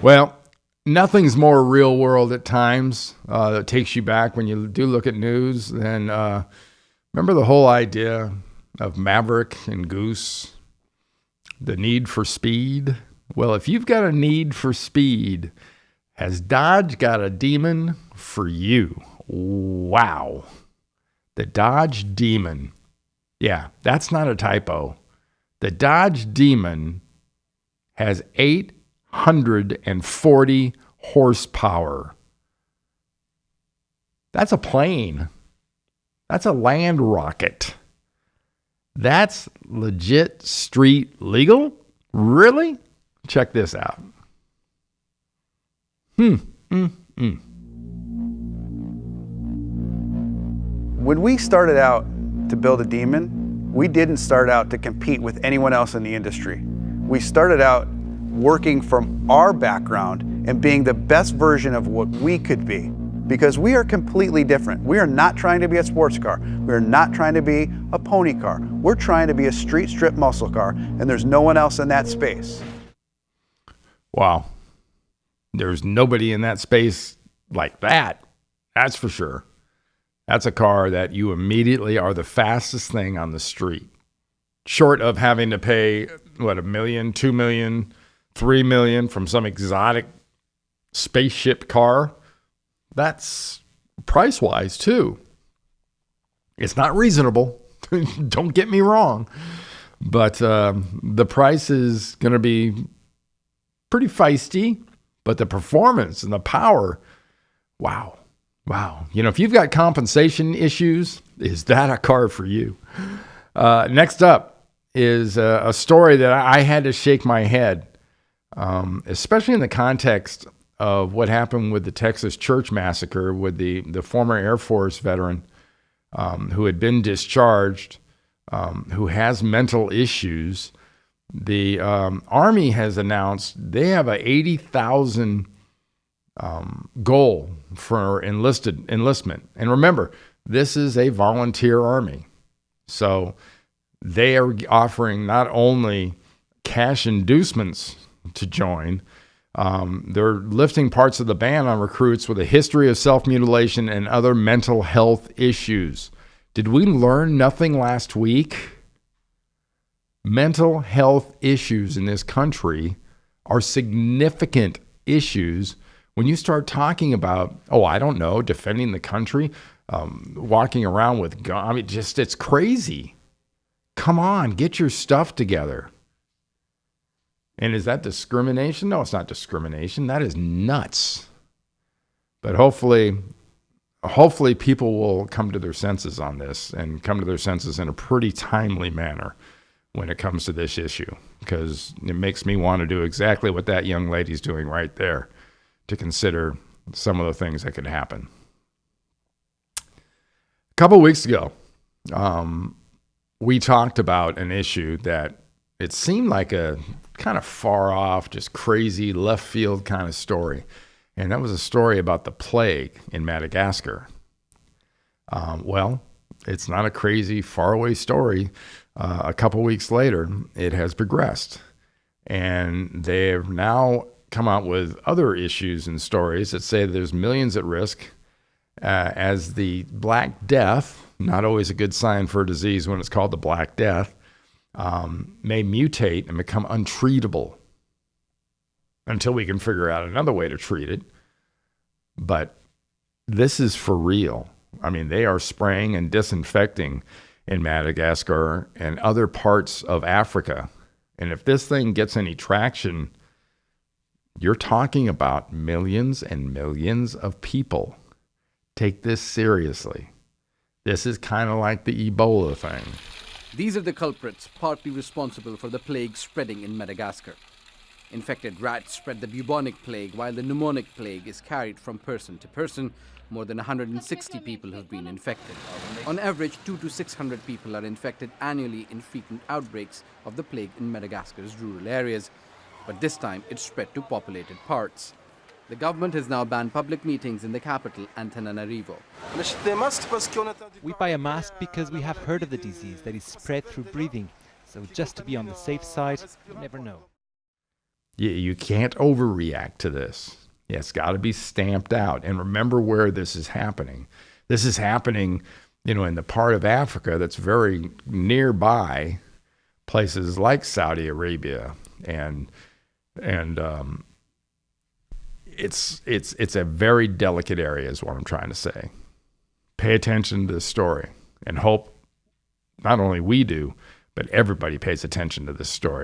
Well, nothing's more real world at times that takes you back when you do look at news. And remember the whole idea of Maverick and Goose, the need for speed? Well, if you've got a need for speed, has Dodge got a demon for you? Wow. The Dodge Demon. Yeah, that's not a typo. The Dodge Demon has 840 horsepower. That's a plane. That's a land rocket. That's legit street legal? Really? Check this out. When we started out to build a Demon, we didn't start out to compete with anyone else in the industry. We started out working from our background and being the best version of what we could be, because we are completely different. We are not trying to be a sports car. We are not trying to be a pony car. We're trying to be a street strip muscle car, and there's no one else in that space. Wow. There's nobody in that space like that. That's for sure. That's a car that you immediately are the fastest thing on the street. Short of having to pay, $1 million, $2 million, $3 million from some exotic spaceship car. That's price-wise, too. It's not reasonable. Don't get me wrong. But the price is going to be pretty feisty. But the performance and the power, wow. Wow. You know, if you've got compensation issues, is that a car for you? Next up is a story that I had to shake my head, especially in the context of what happened with the Texas church massacre with the former Air Force veteran who had been discharged, who has mental issues. The Army has announced they have a 80,000 goal for enlistment. And remember, this is a volunteer Army. So they are offering not only cash inducements to join, they're lifting parts of the ban on recruits with a history of self-mutilation and other mental health issues. Did we learn nothing last week? Mental health issues in this country are significant issues when you start talking about, defending the country, walking around with guns. I mean, it's crazy. Come on, get your stuff together. And is that discrimination? No, it's not discrimination. That is nuts. But hopefully people will come to their senses on this and come to their senses in a pretty timely manner when it comes to this issue, because it makes me want to do exactly what that young lady's doing right there, to consider some of the things that could happen. A couple of weeks ago, we talked about an issue that it seemed like a kind of far off, just crazy left field kind of story. And that was a story about the plague in Madagascar. Well, it's not a crazy faraway story. A couple weeks later, it has progressed. And they've now come out with other issues and stories that say there's millions at risk as the Black Death, not always a good sign for a disease when it's called the Black Death, may mutate and become untreatable until we can figure out another way to treat it. But this is for real. I mean, they are spraying and disinfecting in Madagascar and other parts of Africa. And if this thing gets any traction, you're talking about millions and millions of people. Take this seriously. This is kind of like the Ebola thing. These are the culprits partly responsible for the plague spreading in Madagascar. Infected rats spread the bubonic plague, while the pneumonic plague is carried from person to person. More than 160 people have been infected. On average, 200 to 600 people are infected annually in frequent outbreaks of the plague in Madagascar's rural areas. But this time, it spread to populated parts. The government has now banned public meetings in the capital, Antananarivo. We buy a mask because we have heard of the disease that is spread through breathing. So just to be on the safe side, you never know. You can't overreact to this. It's got to be stamped out. And remember where this is happening. This is happening, in the part of Africa that's very nearby places like Saudi Arabia, and it's a very delicate area, is what I'm trying to say. Pay attention to this story, and hope not only we do, but everybody pays attention to this story.